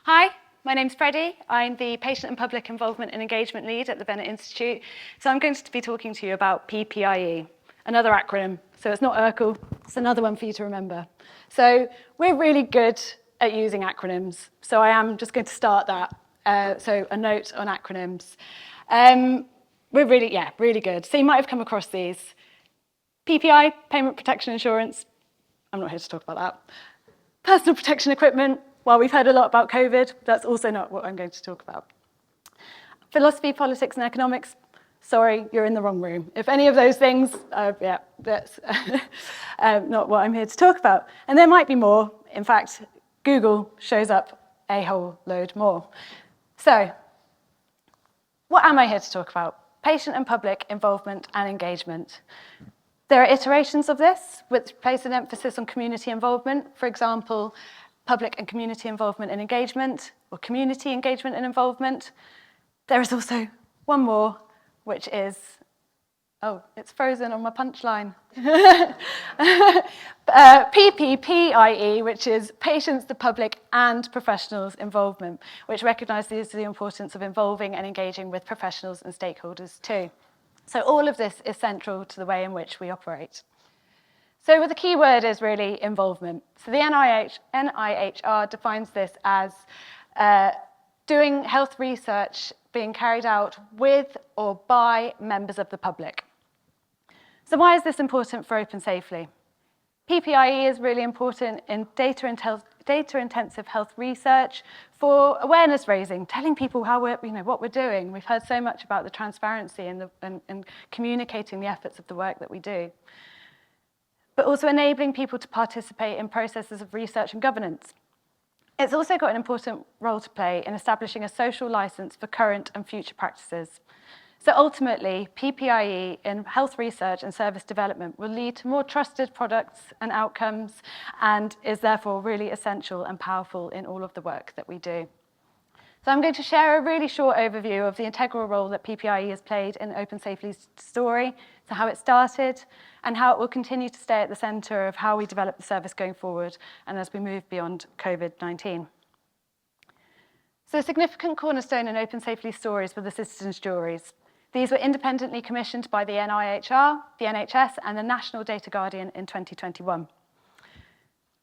Hi, my name's Freddie. I'm the Patient and Public Involvement and Engagement Lead at the Bennett Institute. So I'm going to be talking to you about PPIE, another acronym. So it's not Urkel, it's another one for you to remember. So we're really good at using acronyms. So I am just going to start that. So a note on acronyms. We're really good. So you might have come across these. PPI, Payment Protection Insurance. I'm not here to talk about that. Personal protection equipment. Well, we've heard a lot about COVID. That's also not what I'm going to talk about. Philosophy, politics, and economics. Sorry, you're in the wrong room. If any of those things, that's not what I'm here to talk about. And there might be more. In fact, Google shows up a whole load more. So, what am I here to talk about? Patient and public involvement and engagement. There are iterations of this, which place an emphasis on community involvement. For example, public and community involvement and engagement, or community engagement and involvement. There is also one more, which is, it's frozen on my punchline. PPIE, which is patients, the public, and professionals involvement, which recognises the importance of involving and engaging with professionals and stakeholders too. So all of this is central to the way in which we operate. So the key word is really involvement. So the NIHR defines this as doing health research being carried out with or by members of the public. So why is this important for Open Safely? PPIE is really important in data-intensive health research for awareness raising, telling people how what we're doing. We've heard so much about the transparency and communicating the efforts of the work that we do. But also enabling people to participate in processes of research and governance. It's also got an important role to play in establishing a social license for current and future practices. So ultimately, PPIE in health research and service development will lead to more trusted products and outcomes, and is therefore really essential and powerful in all of the work that we do. So I'm going to share a really short overview of the integral role that PPIE has played in Open Safely's story, so how it started, and how it will continue to stay at the centre of how we develop the service going forward and as we move beyond COVID-19. So a significant cornerstone in Open Safely's stories were the citizens' juries. These were independently commissioned by the NIHR, the NHS, and the National Data Guardian in 2021.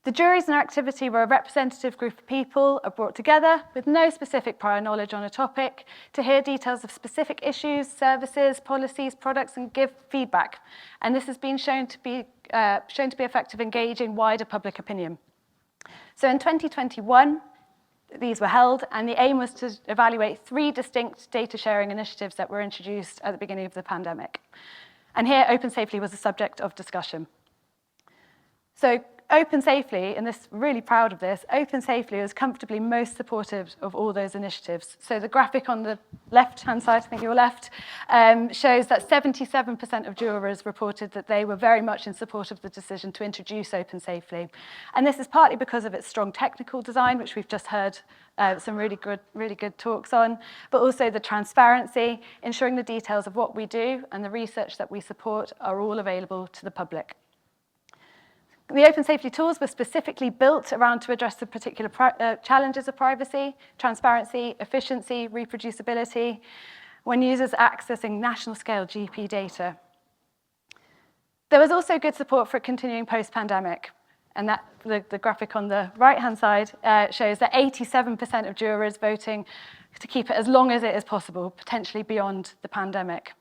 The juries and their activity were a representative group of people are brought together with no specific prior knowledge on a topic to hear details of specific issues, services, policies, products, and give feedback. And this has been shown to be effective engaging wider public opinion. So in 2021, these were held, and the aim was to evaluate 3 distinct data sharing initiatives that were introduced at the beginning of the pandemic. And here, Open Safely was a subject of discussion. So Open Safely, and really proud of this, Open Safely was comfortably most supportive of all those initiatives. So the graphic on the left-hand side, I think your left, shows that 77% of jurors reported that they were very much in support of the decision to introduce Open Safely. And this is partly because of its strong technical design, which we've just heard some really good talks on, but also the transparency, ensuring the details of what we do and the research that we support are all available to the public. The Open Safely tools were specifically built around to address the particular challenges of privacy, transparency, efficiency, reproducibility, when users are accessing national-scale GP data. There was also good support for continuing post-pandemic, and that the graphic on the right-hand side shows that 87% of jurors voting to keep it as long as it is possible, potentially beyond the pandemic.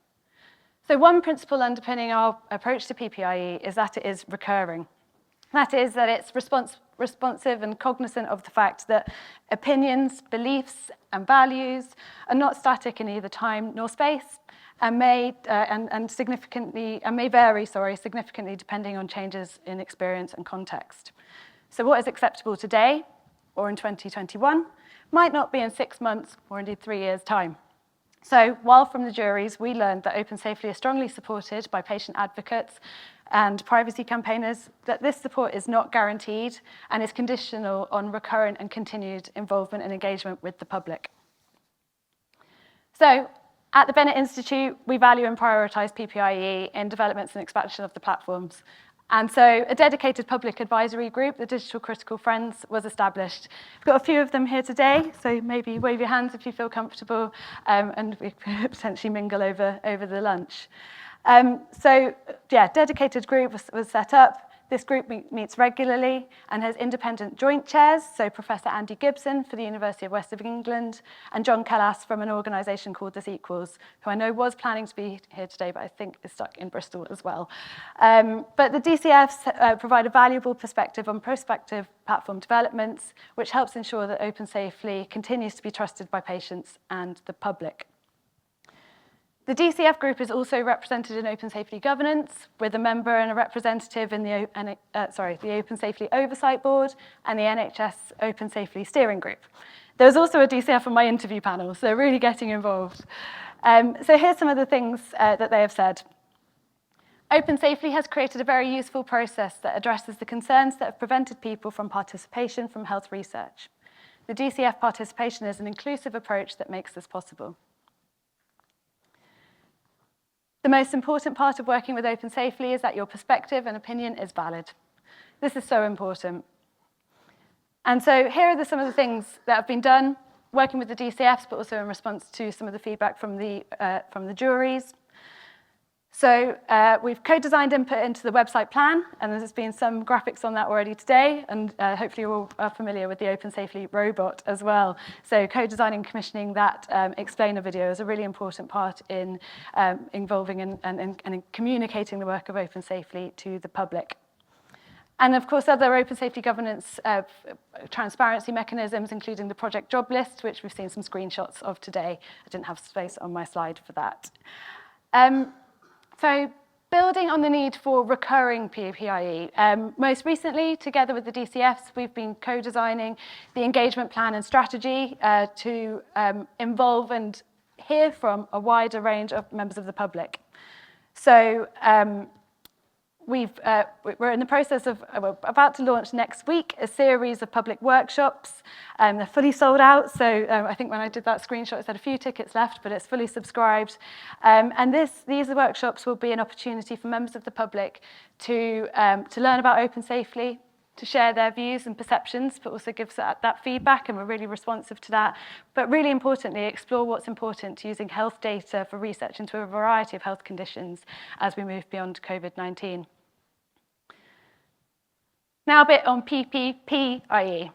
So one principle underpinning our approach to PPIE is that it is recurring. That is, that it's responsive and cognizant of the fact that opinions, beliefs, and values are not static in either time nor space, and may vary significantly depending on changes in experience and context. So what is acceptable today, or in 2021, might not be in 6 months or indeed 3 years' time. So while from the juries we learned that Open Safely is strongly supported by patient advocates and privacy campaigners, that this support is not guaranteed and is conditional on recurrent and continued involvement and engagement with the public. So at the Bennett Institute, we value and prioritise PPIE in developments and expansion of the platforms. And so a dedicated public advisory group, the Digital Critical Friends, was established. We've got a few of them here today, so maybe wave your hands if you feel comfortable, and we could potentially mingle over the lunch. Dedicated group was set up. This group meets regularly and has independent joint chairs, so Professor Andy Gibson for the University of West of England and John Callas from an organisation called This Equals, who I know was planning to be here today, but I think is stuck in Bristol as well. But the DCFs provide a valuable perspective on prospective platform developments, which helps ensure that Open Safely continues to be trusted by patients and the public. The DCF group is also represented in Open Safely governance, with a member and a representative in the Open Safely Oversight Board and the NHS Open Safely Steering Group. There was also a DCF on my interview panel, so really getting involved. So here's some of the things that they have said. Open Safely has created a very useful process that addresses the concerns that have prevented people from participation from health research. The DCF participation is an inclusive approach that makes this possible. The most important part of working with Open Safely is that your perspective and opinion is valid. This is so important. And so here are some of the things that have been done, working with the DCFs, but also in response to some of the feedback from the juries. So we've co-designed input into the website plan, and there's been some graphics on that already today, and hopefully you're all familiar with the Open Safely robot as well. So co-designing and commissioning that explainer video is a really important part in involving and in communicating the work of Open Safely to the public. And of course, other Open Safety governance transparency mechanisms, including the project job list, which we've seen some screenshots of today. I didn't have space on my slide for that. So building on the need for recurring PPIE, most recently, together with the DCFs, we've been co-designing the engagement plan and strategy to involve and hear from a wider range of members of the public. So we're in the process of, we're about to launch next week a series of public workshops. They're fully sold out, so I think when I did that screenshot, it said a few tickets left, but it's fully subscribed. And these workshops will be an opportunity for members of the public to learn about Open Safely, to share their views and perceptions, but also give that feedback, and we're really responsive to that. But really importantly, explore what's important to using health data for research into a variety of health conditions as we move beyond COVID-19. Now a bit on PPIE.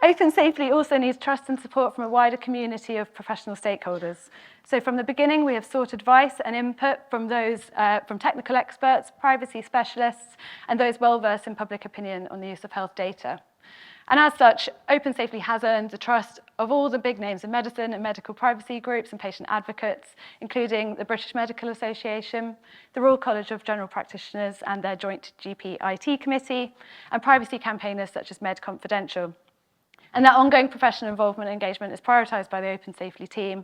Open Safely also needs trust and support from a wider community of professional stakeholders. So from the beginning, we have sought advice and input from from technical experts, privacy specialists, and those well-versed in public opinion on the use of health data. And as such, Open Safely has earned the trust of all the big names in medicine and medical privacy groups and patient advocates, including the British Medical Association, the Royal College of General Practitioners and their joint GPIT committee, and privacy campaigners such as Med Confidential. And that ongoing professional involvement and engagement is prioritised by the Open Safely team,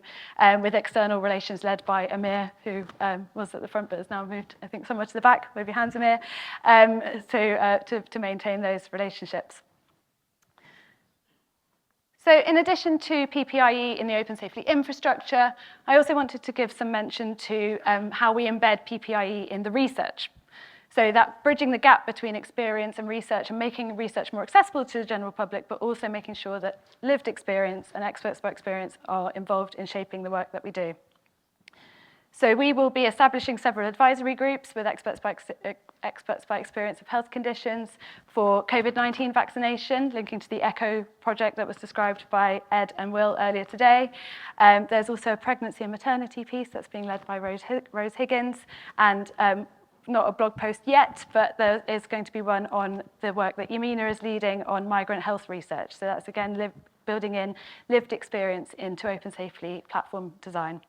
with external relations led by Amir, who was at the front but has now moved, I think, somewhere to the back. Wave your hands, Amir, to maintain those relationships. So in addition to PPIE in the Open Safely infrastructure, I also wanted to give some mention to how we embed PPIE in the research. So that bridging the gap between experience and research and making research more accessible to the general public, but also making sure that lived experience and experts by experience are involved in shaping the work that we do. So we will be establishing several advisory groups with experts by experience of health conditions for COVID-19 vaccination, linking to the ECHO project that was described by Ed and Will earlier today. There's also a pregnancy and maternity piece that's being led by Rose Higgins, and not a blog post yet, but there is going to be one on the work that Yamina is leading on migrant health research. So that's, again, building in lived experience into Open Safely platform design.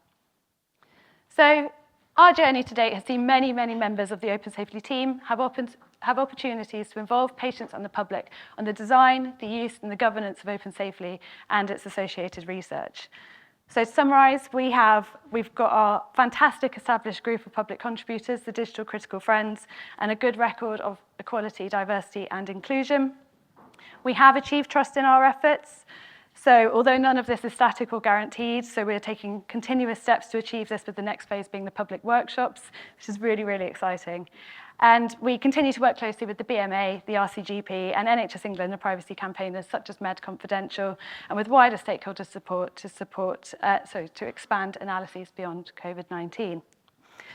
So our journey to date has seen many, many members of the Open Safely team have opportunities to involve patients and the public on the design, the use, and the governance of Open Safely and its associated research. So to summarise, we've got our fantastic established group of public contributors, the Digital Critical Friends, and a good record of equality, diversity, and inclusion. We have achieved trust in our efforts. So although none of this is static or guaranteed, so we're taking continuous steps to achieve this, with the next phase being the public workshops, which is really, really exciting. And we continue to work closely with the BMA, the RCGP, and NHS England and privacy campaigners such as Med Confidential, and with wider stakeholder support to expand analyses beyond COVID-19.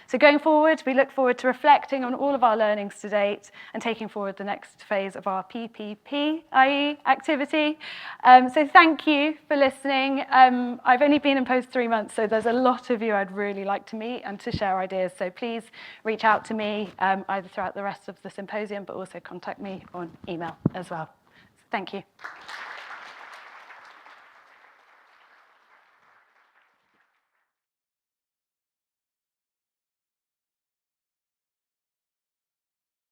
So going forward, we look forward to reflecting on all of our learnings to date and taking forward the next phase of our PPIE activity. So thank you for listening. I've only been in post 3 months, so there's a lot of you I'd really like to meet and to share ideas. So please reach out to me either throughout the rest of the symposium, but also contact me on email as well. So thank you.